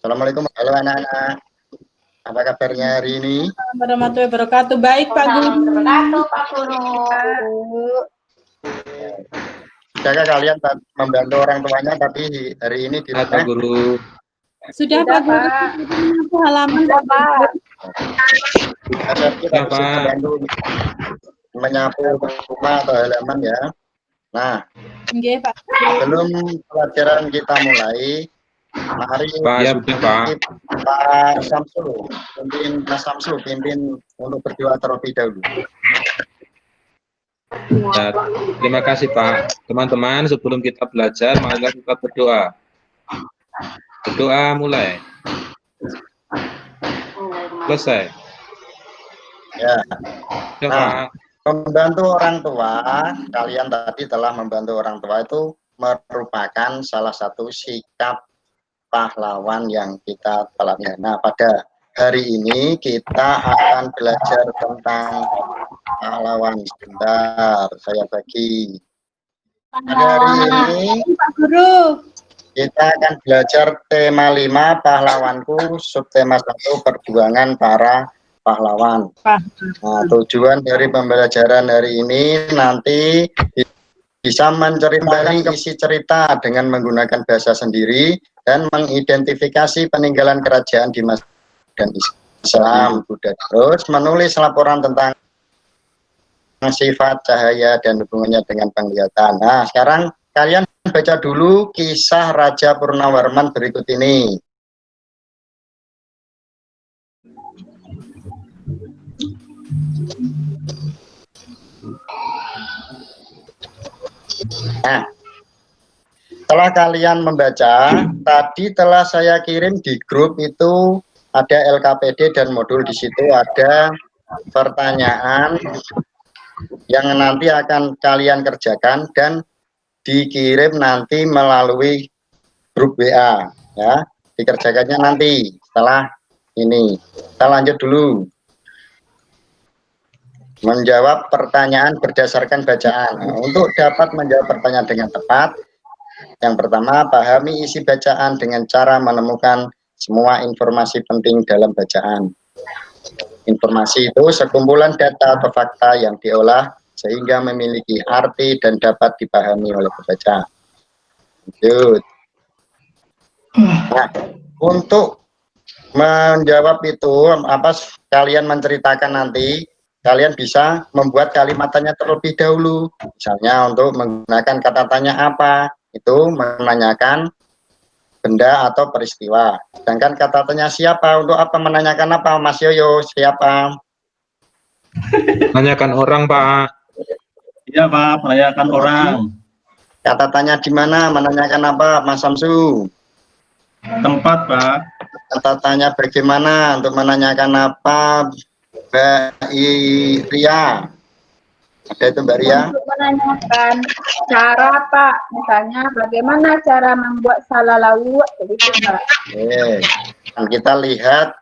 Assalamualaikum, halo anak-anak. Apa kabarnya hari ini? Warahmatullahi wabarakatuh. Baik, Pak Guru. Pak Guru. Sudahkah kalian membantu orang tuanya tapi hari ini di Pak Guru. Sudah, Pak Guru. Menyapu halaman, Pak. Kita harus membantu menyapu rumah atau halaman ya. Nah, Nggih, Pak. sebelum pelajaran kita mulai, mari Pak Samsul, pimpin untuk berdoa terlebih dahulu. Ya, terima kasih Pak. Teman-teman, sebelum kita belajar, marilah kita berdoa. Berdoa mulai. Selesai. Ya. Ya, nah, Pak. Membantu orang tua, kalian tadi telah membantu orang tua itu merupakan salah satu sikap pahlawan yang kita teladani. Nah, pada hari ini kita akan belajar tentang pahlawan. Sebentar, saya bagi. Hari ini Pak Guru. Kita akan belajar tema 5 pahlawanku, subtema 1 perjuangan para pahlawan. Nah, tujuan dari pembelajaran hari ini nanti bisa menceritakan isi cerita dengan menggunakan bahasa sendiri dan mengidentifikasi peninggalan kerajaan di masa dan Islam Buddha. Terus menulis laporan tentang sifat cahaya dan hubungannya dengan penglihatan. Nah, sekarang kalian baca dulu kisah Raja Purnawarman berikut ini. Nah, setelah kalian membaca, tadi telah saya kirim di grup itu ada LKPD dan modul, di situ ada pertanyaan yang nanti akan kalian kerjakan dan dikirim nanti melalui grup WA ya. Dikerjakannya nanti setelah ini. Kita lanjut dulu. Menjawab pertanyaan berdasarkan bacaan. Nah, untuk dapat menjawab pertanyaan dengan tepat, yang pertama, pahami isi bacaan dengan cara menemukan semua informasi penting dalam bacaan. Informasi itu sekumpulan data atau fakta yang diolah sehingga memiliki arti dan dapat dipahami oleh pembaca. Lanjut. Nah, untuk menjawab itu, kalian menceritakan nanti, kalian bisa membuat kalimatnya terlebih dahulu. Misalnya untuk menggunakan kata tanya apa, itu menanyakan benda atau peristiwa. Sedangkan kata tanya siapa, untuk apa menanyakan apa, Mas Yoyo, siapa? Menanyakan orang, Pak. Iya, Pak, menanyakan orang. Kata tanya di mana, menanyakan apa, Mas Samsu? Tempat, Pak. Kata tanya bagaimana, untuk menanyakan apa, Mbak Ria? Ada itu Mbak Ria? Untuk menanyakan cara, Pak. Misalnya bagaimana cara membuat salalawu, begitu, Pak. Oke. Dan kita lihat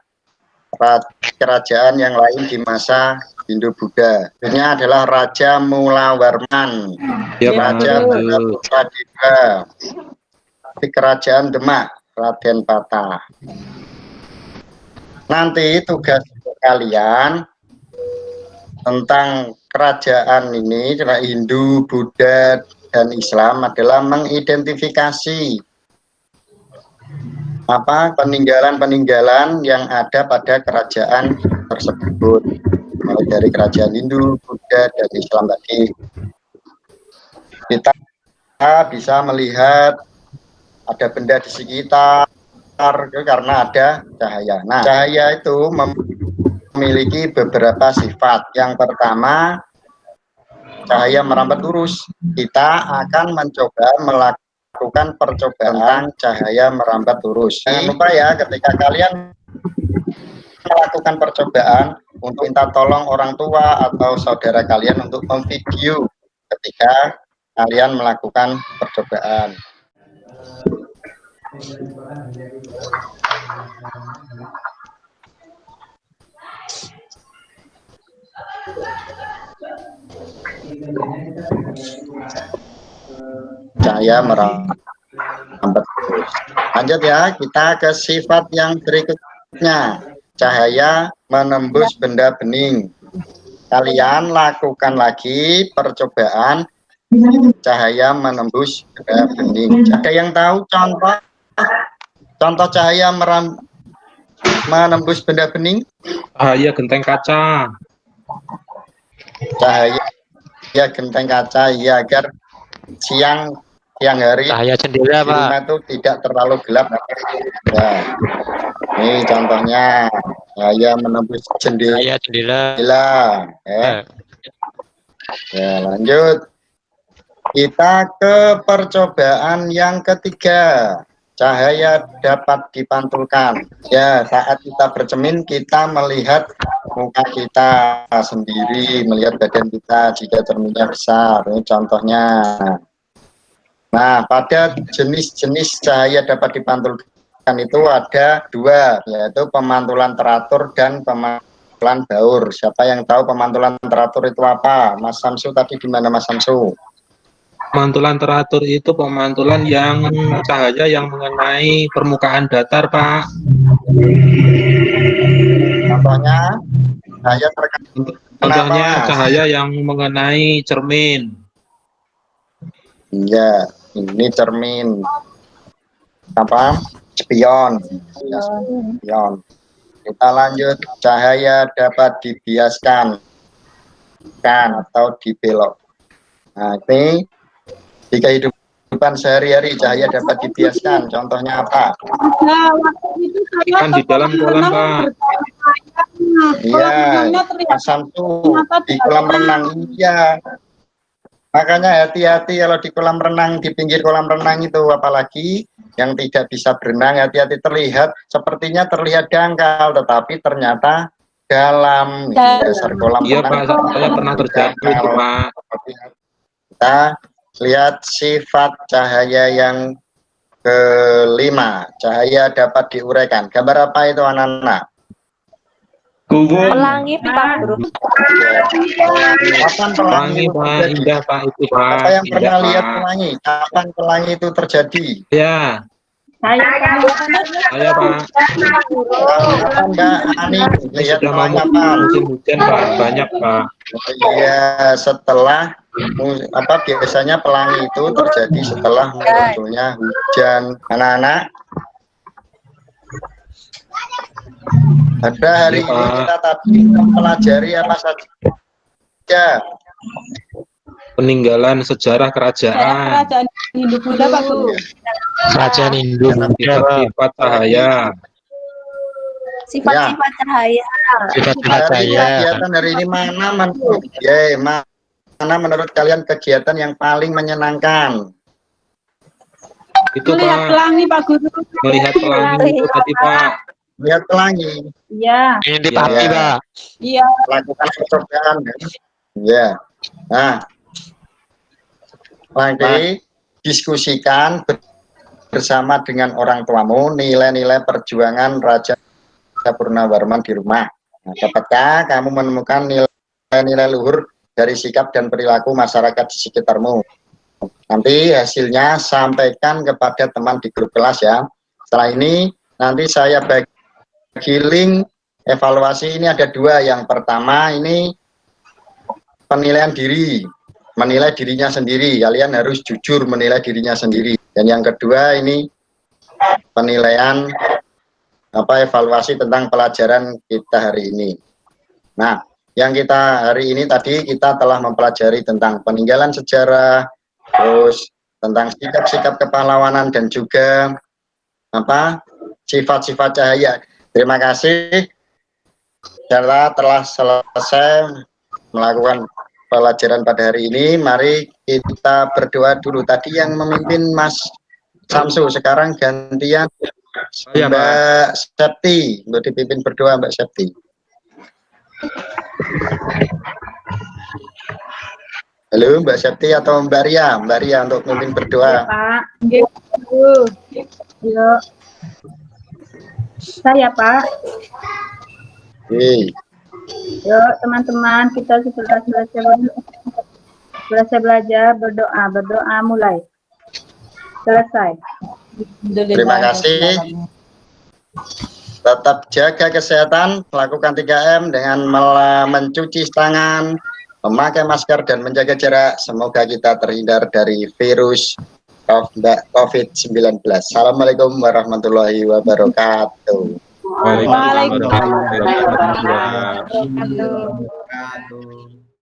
kerajaan yang lain di masa Hindu-Buddha. Ini adalah Raja Mulawarman. Ya, Raja Bharadika. Di kerajaan Demak, Raden Patah. Nanti tugas kalian tentang kerajaan ini, Hindu, Buddha, dan Islam adalah mengidentifikasi peninggalan-peninggalan yang ada pada kerajaan tersebut, mulai dari kerajaan Hindu, Buddha, dan Islam tadi. Kita bisa melihat ada benda di sekitar karena ada cahaya. Nah, cahaya itu memiliki beberapa sifat. Yang pertama, cahaya merambat lurus. Kita akan mencoba melakukan percobaan cahaya merambat lurus. Jangan lupa ya, ketika kalian melakukan percobaan, untuk minta tolong orang tua atau saudara kalian untuk memvideo ketika kalian melakukan percobaan. Cahaya merambat Betul. Lanjut ya, kita ke sifat yang berikutnya. Cahaya menembus benda bening. Kalian lakukan lagi percobaan cahaya menembus benda bening. Ada yang tahu contoh cahaya menembus benda bening? Cahaya genteng kaca. Cahaya genteng kaca, ya, agar siang hari Cahaya jendela, di rumah Pak. itu tidak terlalu gelap. Ya, ini contohnya cahaya menembus jendela. Cahaya jendela. Ya, lanjut. Kita ke percobaan yang ketiga. Cahaya dapat dipantulkan. Ya, saat kita bercermin, kita melihat muka kita sendiri, melihat badan kita jika cerminnya besar. Ini contohnya. Nah, pada jenis-jenis cahaya dapat dipantulkan itu ada dua, yaitu pemantulan teratur dan pemantulan baur. Siapa yang tahu pemantulan teratur itu apa? Mas Samsu tadi di mana, Mas Samsu? Pemantulan teratur itu pemantulan yang cahaya yang mengenai permukaan datar, Pak. Contohnya, cahaya terkait. Contohnya Kenapa? cahaya yang mengenai cermin. Ya, ini cermin. Apa? Spion. Ya, spion. Kita lanjut. Cahaya dapat dibiaskan atau dibelok. Nah, ini di kehidupan sehari-hari cahaya dapat dibiaskan. Contohnya apa? Nah, waktu itu saya Kan di dalam kolam, Pak. Iya, asam tuh di kolam renang. Iya. Makanya hati-hati kalau di kolam renang, di pinggir kolam renang itu, apalagi yang tidak bisa berenang, hati-hati, sepertinya terlihat dangkal, tetapi ternyata dalam dasar kolam Iya, renang. Pak, saya pernah terjadi itu, Pak. Kita lihat sifat cahaya yang kelima. Cahaya dapat diuraikan. Gambar apa itu, anak-anak? Pelangi, Pak Guru. Kapan Pelangi, Pak, terjadi? indah, Pak, itu, Pak. Siapa yang Indah, pernah lihat Pak. pelangi? Kapan pelangi itu terjadi? Ya, Saya saya, Pak. Kapan Mbak Ani lihat Sudah pelangi mau kapan? musim hujan, Pak. Banyak, Pak. Iya, setelah biasanya pelangi itu terjadi setelah munculnya hujan. Anak-anak, pada hari ini kita tadi mempelajari apa saja? Peninggalan sejarah kerajaan. Kerajaan Hindu-Buddha, Pak Guru. Kerajaan Hindu-Buddha, Pak. Sifat cahaya. Sifat-sifat cahaya. Sifat-sifat Hari cahaya. kegiatan hari ini mana menurut kalian kegiatan yang paling menyenangkan? Itu, Melihat Pak. pelangi, Pak Guru. Melihat pelangi itu tadi, Pak. Lihat pelangi, Iya. Ngintip Ya. api, Pak. Iya. lakukan percobaan. Ya. Nah, lagi diskusikan bersama dengan orang tuamu nilai-nilai perjuangan Raja Purnawarman di rumah. Nah, dapatkah kamu menemukan nilai-nilai luhur dari sikap dan perilaku masyarakat di sekitarmu? Nanti hasilnya sampaikan kepada teman di grup kelas ya. Setelah ini nanti saya bagi link evaluasi. Ini ada dua. Yang pertama ini penilaian diri, menilai dirinya sendiri. Kalian harus jujur menilai dirinya sendiri. Dan yang kedua ini penilaian evaluasi tentang pelajaran kita hari ini. Nah, yang kita hari ini tadi kita telah mempelajari tentang peninggalan sejarah, terus tentang sikap-sikap kepahlawanan dan juga sifat-sifat cahaya. Terima kasih. Telah selesai melakukan pelajaran pada hari ini. Mari kita berdoa dulu. Tadi yang memimpin Mas Samsu, sekarang gantian Ya, Mbak Septi untuk dipimpin berdoa, Mbak Septi. Halo, Mbak Septi atau Mbak Ria? Mbak Ria untuk memimpin berdoa. Pak. Yuk. Saya, Pak. Oke. Yuk, teman-teman, kita selesai belajar, berdoa mulai. Selesai. Terima kasih. Tetap jaga kesehatan, melakukan 3M dengan mencuci tangan, memakai masker, dan menjaga jarak. Semoga kita terhindar dari virus COVID-19. Assalamualaikum warahmatullahi wabarakatuh. Waalaikumsalam warahmatullahi wabarakatuh. Waalaikumsalam. Wabarakatuh.